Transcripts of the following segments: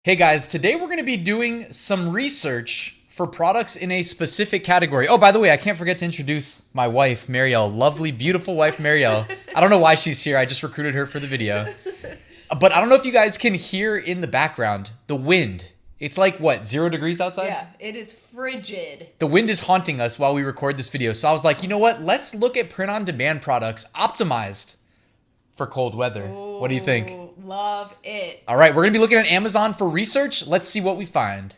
Hey guys, today we're going to be doing some research for products in a specific category. Oh, by the way, I can't forget to introduce my wife, Marielle. Lovely, beautiful wife, Marielle. I don't know why she's here. I just recruited her for the video. But I don't know if you guys can hear in the background the wind. It's like, what, 0 degrees outside? Yeah, it is frigid. The wind is haunting us while we record this video. So I was like, you know what? Let's look at print-on-demand products optimized for cold weather. What do you think? Love it. All right, we're going to be looking at Amazon for research. Let's see what we find.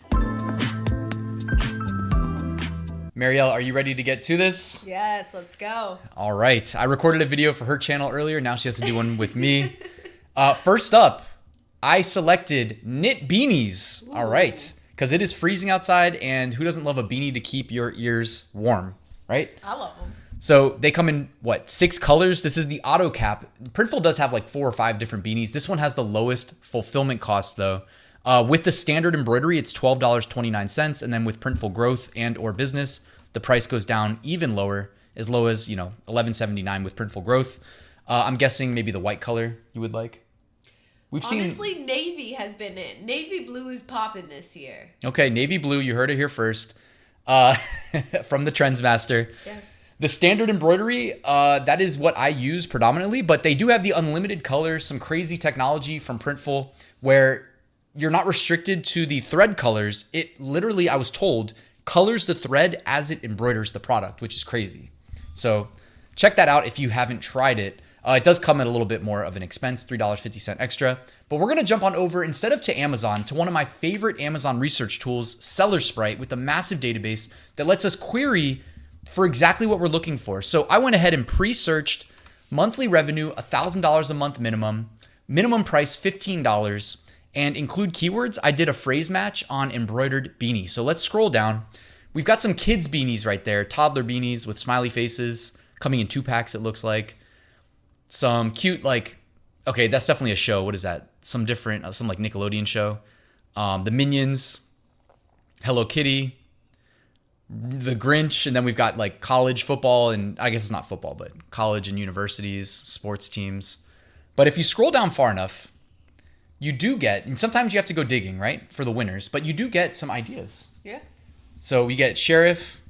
Marielle, are you ready to get to this? Yes, let's go. All right. I recorded a video for her channel earlier. Now she has to do one with me. First up, I selected knit beanies. Ooh. All right. Because it is freezing outside, and who doesn't love a beanie to keep your ears warm, right? I love them. So they come in, 6 colors? This is the auto cap. Printful does have like 4 or 5 different beanies. This one has the lowest fulfillment cost though. With the standard embroidery, it's $12.29. And then with Printful Growth and or Business, the price goes down even lower, as low as, $11.79 with Printful Growth. I'm guessing maybe the white color you would like. Honestly, navy has been in. Navy blue is popping this year. Okay, navy blue, you heard it here first. From the Trendsmaster. Yes. The standard embroidery, that is what I use predominantly, but they do have the unlimited colors, some crazy technology from Printful where you're not restricted to the thread colors. It literally, I was told, colors the thread as it embroiders the product, which is crazy. So check that out if you haven't tried it. It does come at a little bit more of an expense, $3.50 extra. But we're going to jump on over, instead of to Amazon, to one of my favorite Amazon research tools, SellerSprite, with a massive database that lets us query for exactly what we're looking for. So I went ahead and pre-searched monthly revenue, $1,000 a month minimum price $15, and include keywords. I did a phrase match on embroidered beanie. So let's scroll down. We've got some kids beanies right there, toddler beanies with smiley faces, coming in 2 packs it looks like. Some cute, okay, that's definitely a show. What is that? Some different, some like Nickelodeon show. The Minions, Hello Kitty, the Grinch, and then we've got like college football, and I guess it's not football, but college and universities, sports teams. But if you scroll down far enough, you do get, and sometimes you have to go digging, right, for the winners, but you do get some ideas. Yeah. So we get sheriff,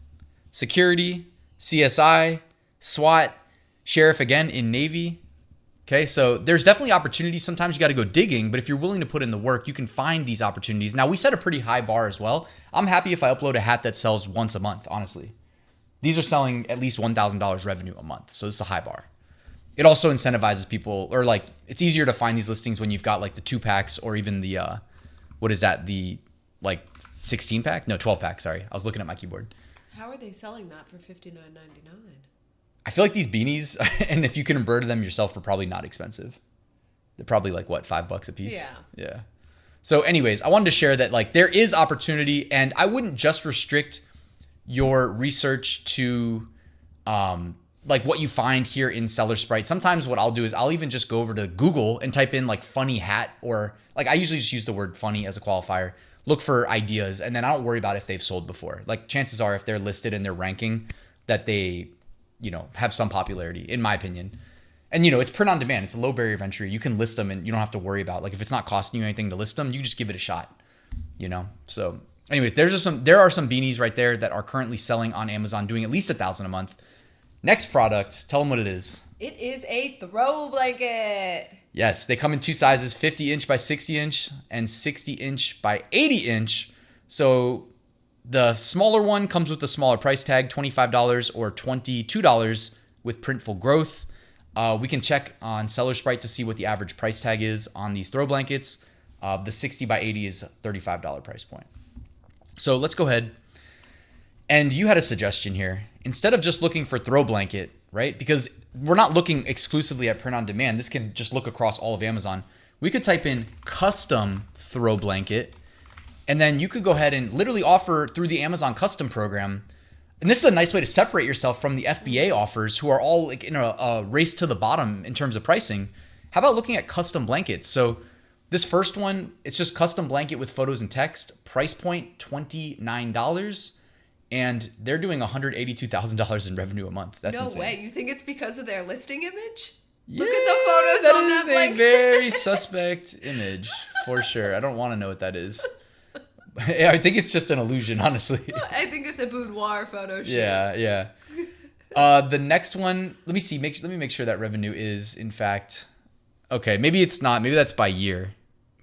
security, CSI, SWAT, sheriff again in Navy. Okay, so there's definitely opportunities. Sometimes you got to go digging, but if you're willing to put in the work, you can find these opportunities. Now, we set a pretty high bar as well. I'm happy if I upload a hat that sells once a month, honestly. These are selling at least $1,000 revenue a month, so this is a high bar. It also incentivizes people, or it's easier to find these listings when you've got like the 2 packs or even the, what is that, the 16 pack? No, 12 pack, sorry. I was looking at my keyboard. How are they selling that for $59.99? I feel like these beanies, and if you can embroider them yourself, are probably not expensive. They're probably $5 a piece? Yeah. Yeah. So anyways, I wanted to share that there is opportunity, and I wouldn't just restrict your research to what you find here in SellerSprite. Sometimes what I'll do is I'll even just go over to Google and type in funny hat, or I usually just use the word funny as a qualifier, look for ideas, and then I don't worry about if they've sold before. Chances are if they're listed in their ranking that they have some popularity, in my opinion. And, it's print on demand. It's a low barrier of entry. You can list them and you don't have to worry about, if it's not costing you anything to list them, you just give it a shot, So anyways, there are some beanies right there that are currently selling on Amazon, doing at least $1,000 a month. Next product, tell them what it is. It is a throw blanket. Yes, they come in 2 sizes, 50 inch by 60 inch and 60 inch by 80 inch. So the smaller one comes with a smaller price tag, $25 or $22 with Printful Growth. We can check on SellerSprite to see what the average price tag is on these throw blankets. The 60 by 80 is a $35 price point. So let's go ahead. And you had a suggestion here. Instead of just looking for throw blanket, right? Because we're not looking exclusively at print on demand. This can just look across all of Amazon. We could type in custom throw blanket. And then you could go ahead and literally offer through the Amazon custom program. And this is a nice way to separate yourself from the FBA offers, who are all in a race to the bottom in terms of pricing. How about looking at custom blankets? So this first one, it's just custom blanket with photos and text. Price point, $29. And they're doing $182,000 in revenue a month. That's insane. No way. You think it's because of their listing image? Look at the photos on that That is a blanket. very suspect image for sure. I don't want to know what that is. I think it's just an illusion, honestly. I think it's a boudoir photo shoot. Yeah. The next one, let me see. Let me make sure that revenue is in fact okay. Maybe it's not. Maybe that's by year.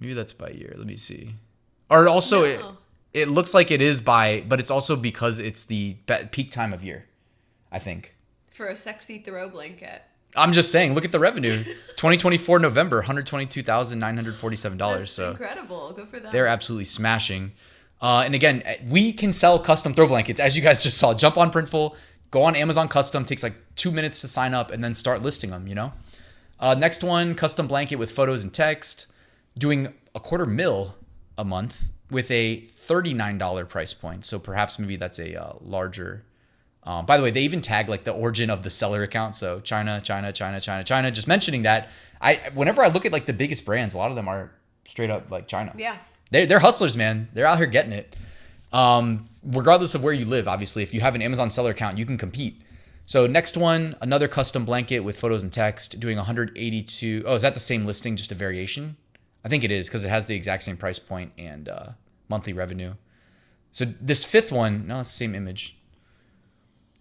Let me see. Or also, No. it looks like it is by, but it's also because it's the peak time of year, I think. For a sexy throw blanket. I'm just saying, look at the revenue. 2024 November, $122,947. That's So incredible. Good for them. they're absolutely smashing. And again, we can sell custom throw blankets, as you guys just saw. Jump on Printful, go on Amazon Custom, takes like 2 minutes to sign up, and then start listing them, you know? Next one, custom blanket with photos and text, doing $250,000 a month with a $39 price point. So perhaps maybe that's a larger... by the way, they even tag like the origin of the seller account. So China. Just mentioning that, whenever I look at like the biggest brands, a lot of them are straight up like China. Yeah. They're hustlers, man. They're out here getting it. Regardless of where you live, obviously, if you have an Amazon seller account, you can compete. So next one, another custom blanket with photos and text, doing 182. Oh, is that the same listing, just a variation? I think it is because it has the exact same price point and monthly revenue. So this fifth one, no, it's the same image.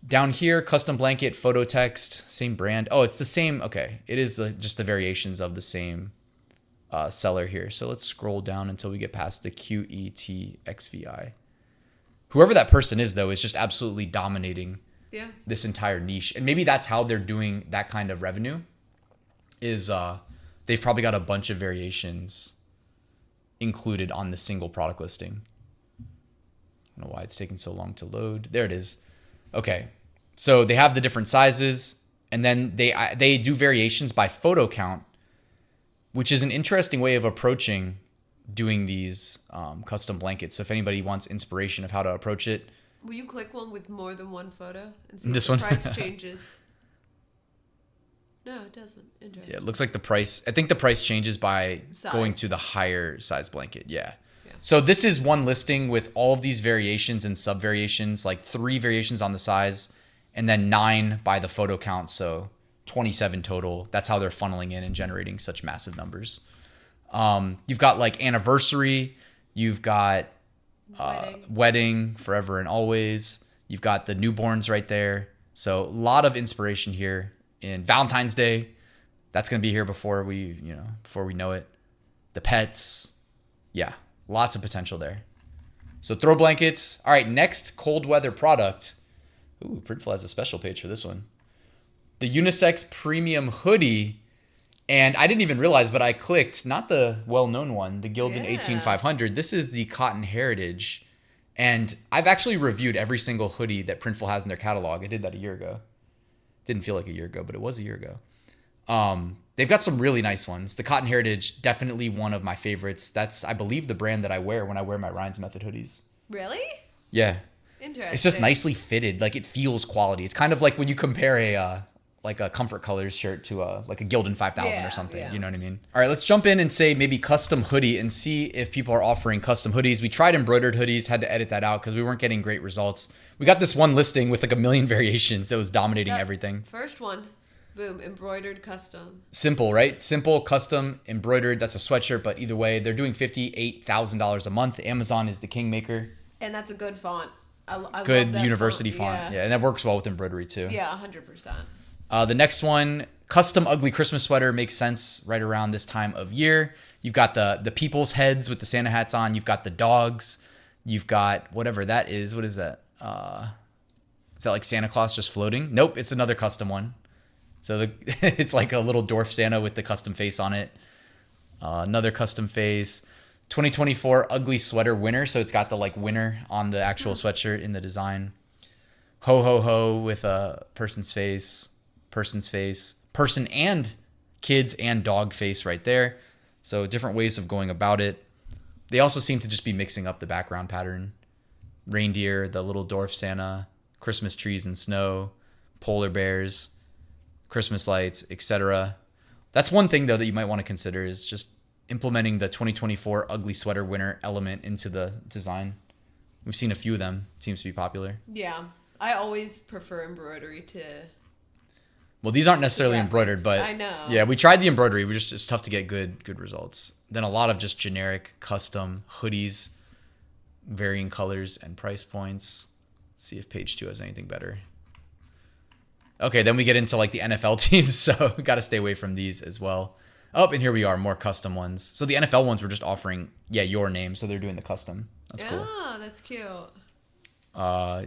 Down here, custom blanket, photo text, same brand. Oh, it's the same. Okay, it is just the variations of the same seller here. So let's scroll down until we get past the QETXVI. Whoever that person is, though, is just absolutely dominating this entire niche. And maybe that's how they're doing that kind of revenue is they've probably got a bunch of variations included on the single product listing. I don't know why it's taking so long to load. There it is. Okay, so they have the different sizes, and then they do variations by photo count, which is an interesting way of approaching doing these custom blankets. So if anybody wants inspiration of how to approach it. Will you click one with more than one photo and see This if the one? price changes? No, it doesn't. Interesting. Yeah, it looks like the price, I think the price changes by Size. going to the higher size blanket. Yeah. So this is one listing with all of these variations and sub variations, like 3 variations on the size and then 9 by the photo count. So 27 total. That's how they're funneling in and generating such massive numbers. You've got like anniversary. You've got wedding, forever and always. You've got the newborns right there. So a lot of inspiration here in Valentine's Day. That's going to be here before we know it. The pets. Yeah. Lots of potential there. So throw blankets. All right, next cold weather product. Ooh, Printful has a special page for this one. The unisex premium hoodie. And I didn't even realize, but I clicked, not the well-known one, the Gildan 18500. This is the Cotton Heritage. And I've actually reviewed every single hoodie that Printful has in their catalog. I did that a year ago. Didn't feel like a year ago, but it was a year ago. They've got some really nice ones. The Cotton Heritage, definitely one of my favorites. That's, I believe, the brand that I wear when I wear my Ryan's Method hoodies. Really? Yeah. Interesting. It's just nicely fitted. Like, it feels quality. It's kind of like when you compare a Comfort Colors shirt to a Gildan 5000 or something. Yeah. You know what I mean? All right, let's jump in and say maybe custom hoodie and see if people are offering custom hoodies. We tried embroidered hoodies, had to edit that out because we weren't getting great results. We got this one listing with like 1 million variations that was dominating everything. First one. Boom, embroidered custom. Simple, right? Simple, custom, embroidered. That's a sweatshirt, but either way, they're doing $58,000 a month. Amazon is the kingmaker. And that's a good font. I good love that university font. Yeah, and that works well with embroidery too. Yeah, 100%. The next one, custom ugly Christmas sweater, makes sense right around this time of year. You've got the people's heads with the Santa hats on. You've got the dogs. You've got whatever that is. What is that? Is that like Santa Claus just floating? Nope, it's another custom one. So it's like a little dwarf Santa with the custom face on it. Another custom face. 2024 ugly sweater winner. So it's got the like winner on the actual sweatshirt in the design. Ho ho ho with a person's face, person and kids and dog face right there. So different ways of going about it. They also seem to just be mixing up the background pattern. Reindeer, the little dwarf Santa, Christmas trees and snow, polar bears, Christmas lights, etc. That's one thing though that you might want to consider is just implementing the 2024 ugly sweater winner element into the design. We've seen a few of them. Seems to be popular. Yeah. I always prefer embroidery to Well, these aren't necessarily Yeah, embroidered, but I know. yeah, we tried the embroidery. It's tough to get good results. Then a lot of just generic custom hoodies, varying colors and price points. Let's see if page 2 has anything better. Okay, then we get into like the NFL teams, so got to stay away from these as well. Oh, and here we are, more custom ones. So the NFL ones were just offering, your name, so they're doing the custom. That's cool. Oh, that's cute.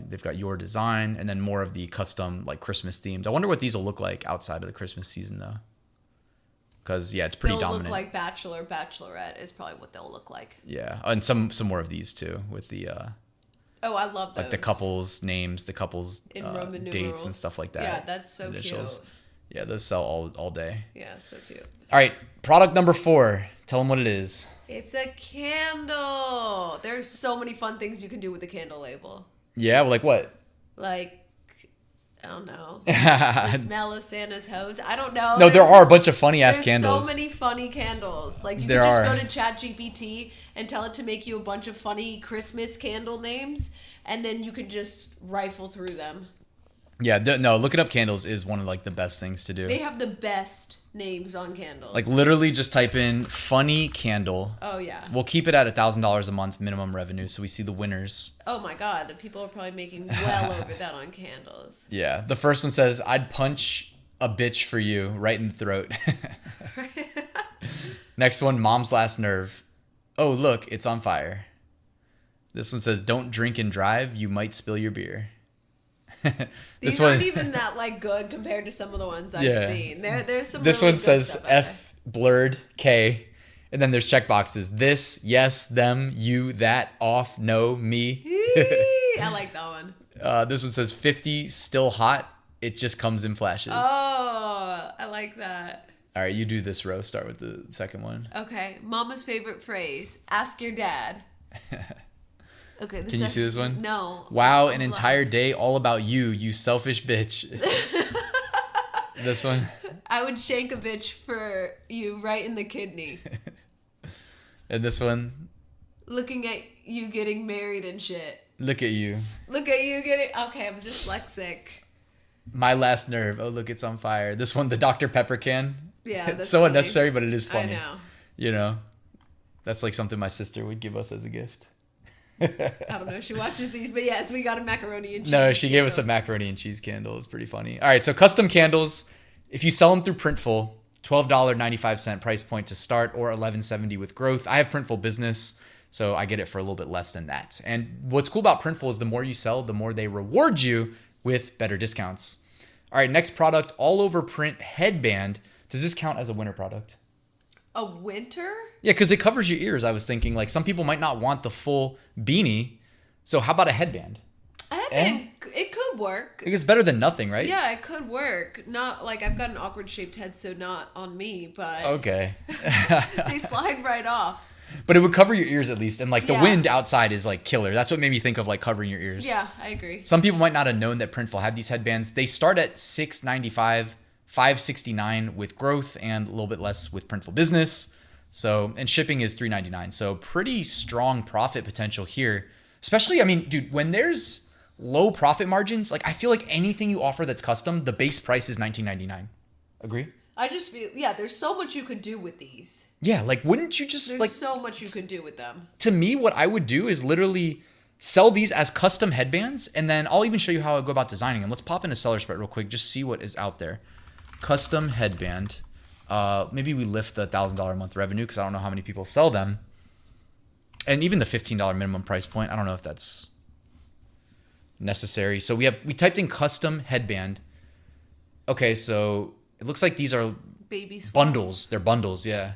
They've got your design, and then more of the custom, like Christmas themed. I wonder what these will look like outside of the Christmas season, though. Because it's pretty dominant. They'll look like Bachelor, Bachelorette is probably what they'll look like. Yeah, and some more of these too with the. Oh, I love those. Like the couples' names, the couples' in Roman dates numerals. and stuff like that. Yeah, that's so Initials. cute. Yeah, those sell all day. Yeah, so cute. All right, product number 4. Tell them what it is. It's a candle. There's so many fun things you can do with the candle label. Yeah, well, like what? Like, I don't know. The smell of Santa's hose. I don't know. No, there are a bunch of funny ass candles. There's so many funny candles. Like you There can just are. go to ChatGPT and tell it to make you a bunch of funny Christmas candle names, and then you can just rifle through them. Yeah, no, looking up candles is one of like the best things to do. They have the best names on candles. Like literally just type in funny candle. Oh yeah. We'll keep it at $1,000 a month minimum revenue, so we see the winners. Oh my God, the people are probably making well over that on candles. Yeah, the first one says, "I'd punch a bitch for you right in the throat." Next one, mom's last nerve. Oh look, it's on fire. This one says, "Don't drink and drive, you might spill your beer." These aren't even that like good compared to some of the ones I've seen. There's some. This really one good says stuff out F blurred K, and then there's check boxes. This, yes, them, you, that, off, no, me. there. I like that one. This one says 50 still hot. It just comes in flashes. Oh, I like that. All right, you do this row. Start with the second one. Okay, Mama's favorite phrase: "Ask your dad." Okay, Can you see this one? No. Wow, an entire day all about you, you selfish bitch. This one. I would shank a bitch for you right in the kidney. And this one. Looking at you getting married and shit. Look at you. Look at you getting. Okay, I'm dyslexic. My last nerve. Oh, look, it's on fire. This one, the Dr. Pepper can. Yeah, It's that's so funny. unnecessary, but it is funny. I know. You know, that's like something my sister would give us as a gift. I don't know if she watches these, but yes, we got a macaroni and cheese. No, she gave us a macaroni and cheese candle. It's pretty funny. All right, so custom candles. If you sell them through Printful, $12.95 price point to start, or $11.70 with growth. I have Printful Business, so I get it for a little bit less than that. And what's cool about Printful is the more you sell, the more they reward you with better discounts. All right, next product, all over print headband. Does this count as a winter product? A winter? Yeah, because it covers your ears. I was thinking like some people might not want the full beanie. So how about a headband? A headband, it could work. I think it's better than nothing, right? Yeah, it could work. Not like I've got an awkward shaped head, so not on me, but Okay. they slide right off. But it would cover your ears at least. And like the Yeah. wind outside is like killer. That's what made me think of like covering your ears. Yeah, I agree. Some people might not have known that Printful had these headbands. They start at $6.95, $5.69 with growth, and a little bit less with Printful Business. So, and shipping is $3.99. So pretty strong profit potential here. Especially, I mean, dude, when there's low profit margins, like I feel like anything you offer that's custom, the base price is $19.99. Agree? I just feel, yeah, there's so much you could do with these. Yeah, like wouldn't you just There's like, so much you could do with them. to me, what I would do is literally sell these as custom headbands, and then I'll even show you how I go about designing them. Let's pop into Seller Spread real quick, just see what is out there. Custom headband. Maybe we lift the $1,000 a month revenue because I don't know how many people sell them. And even the $15 minimum price point, I don't know if that's necessary. So we typed in custom headband. Okay, so it looks like these are Baby swaddles. bundles. They're bundles, yeah.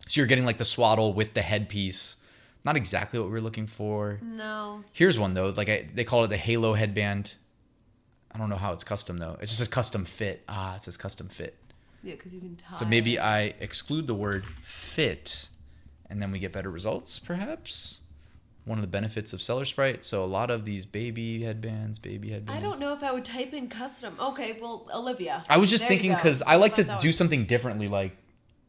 So you're getting like the swaddle with the headpiece. Not exactly what we were looking for. No. Here's one though. Like they call it the Halo headband. I don't know how it's custom though. It just says custom fit. It says custom fit. Yeah, because you can tie. So maybe I exclude the word fit, and then we get better results, perhaps. One of the benefits of Seller Sprite. So a lot of these baby headbands. I don't know if I would type in custom. Okay, well, Olivia. I was just There you thinking go. because I like How to about that do one? something differently. Like,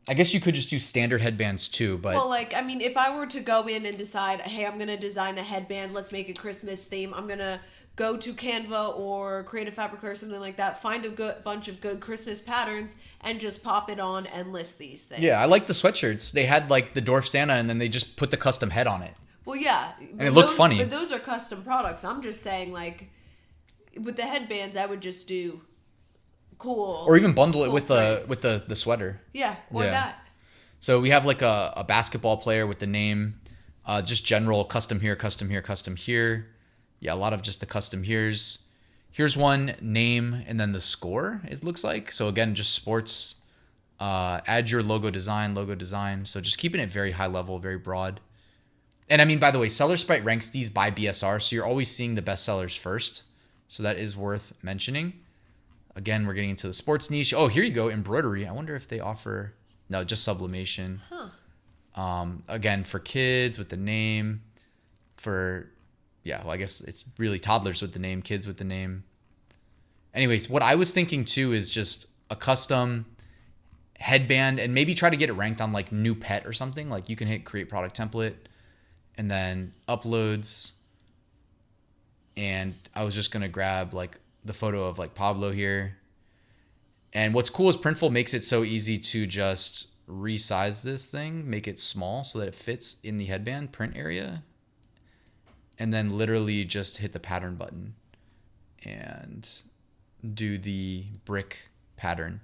I guess you could just do standard headbands too, but Well, like, I mean, if I were to go in and decide, hey, I'm going to design a headband, let's make a Christmas theme, I'm going to go to Canva or create a Fabrica or something like that, find a bunch of good Christmas patterns, and just pop it on and list these things. Yeah, I like the sweatshirts. They had like the Dwarf Santa, and then they just put the custom head on it. Well, yeah. And it looked funny. But those are custom products. I'm just saying, like, with the headbands, I would just do cool. Or even bundle it with prints. the sweater. Yeah, or that. So we have like a basketball player with the name, just general custom here, custom here, custom here. Yeah, a lot of just the custom here's. Here's one, name, and then the score, it looks like. So again, just sports. Add your logo design. So just keeping it very high level, very broad. And I mean, by the way, Seller Sprite ranks these by BSR, so you're always seeing the best sellers first. So that is worth mentioning. Again, we're getting into the sports niche. Oh, here you go, embroidery. I wonder if they offer, no, just sublimation. Again, for kids with the name, for, yeah, well, I guess it's really toddlers with the name, kids with the name. Anyways, what I was thinking too is just a custom headband and maybe try to get it ranked on like new pet or something. Like you can hit create product template and then uploads. And I was just going to grab like the photo of like Pablo here. And what's cool is Printful makes it so easy to just resize this thing, make it small so that it fits in the headband print area. And then literally just hit the pattern button and do the brick pattern.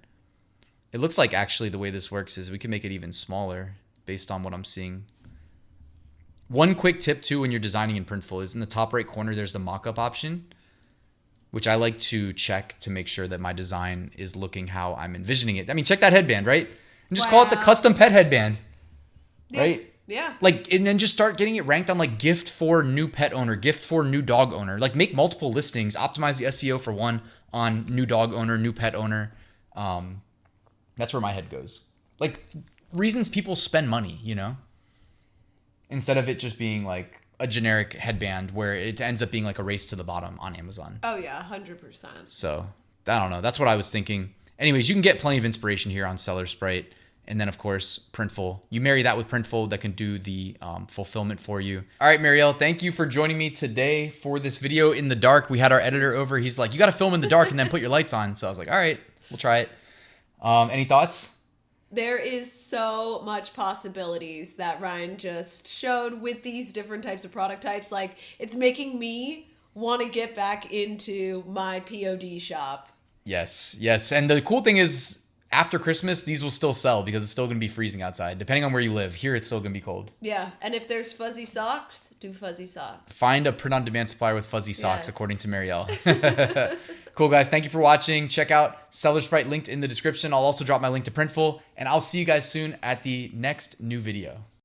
It looks like actually the way this works is we can make it even smaller based on what I'm seeing. One quick tip too when you're designing in Printful is in the top right corner there's the mockup option, which I like to check to make sure that my design is looking how I'm envisioning it. I mean, check that headband, right? And just call it the custom pet headband, right? Yeah. Like, and then just start getting it ranked on like gift for new pet owner, gift for new dog owner. Like make multiple listings, optimize the SEO for one on new dog owner, new pet owner. That's where my head goes. Like reasons people spend money, you know? Instead of it just being like a generic headband where it ends up being like a race to the bottom on Amazon. Oh yeah, 100%. So I don't know. That's what I was thinking. Anyways, you can get plenty of inspiration here on Seller Sprite. And then of course, Printful. You marry that with Printful that can do the fulfillment for you. All right, Marielle, thank you for joining me today for this video in the dark. We had our editor over. He's like, you got to film in the dark and then put your lights on. So I was like, all right, we'll try it. Any thoughts? There is so much possibilities that Ryan just showed with these different types of product types. Like, it's making me want to get back into my POD shop. Yes. And the cool thing is, after Christmas, these will still sell because it's still going to be freezing outside. Depending on where you live. Here, it's still going to be cold. Yeah, and if there's fuzzy socks, do fuzzy socks. Find a print-on-demand supplier with fuzzy socks, according to Marielle. Cool, guys. Thank you for watching. Check out Seller Sprite linked in the description. I'll also drop my link to Printful, and I'll see you guys soon at the next new video.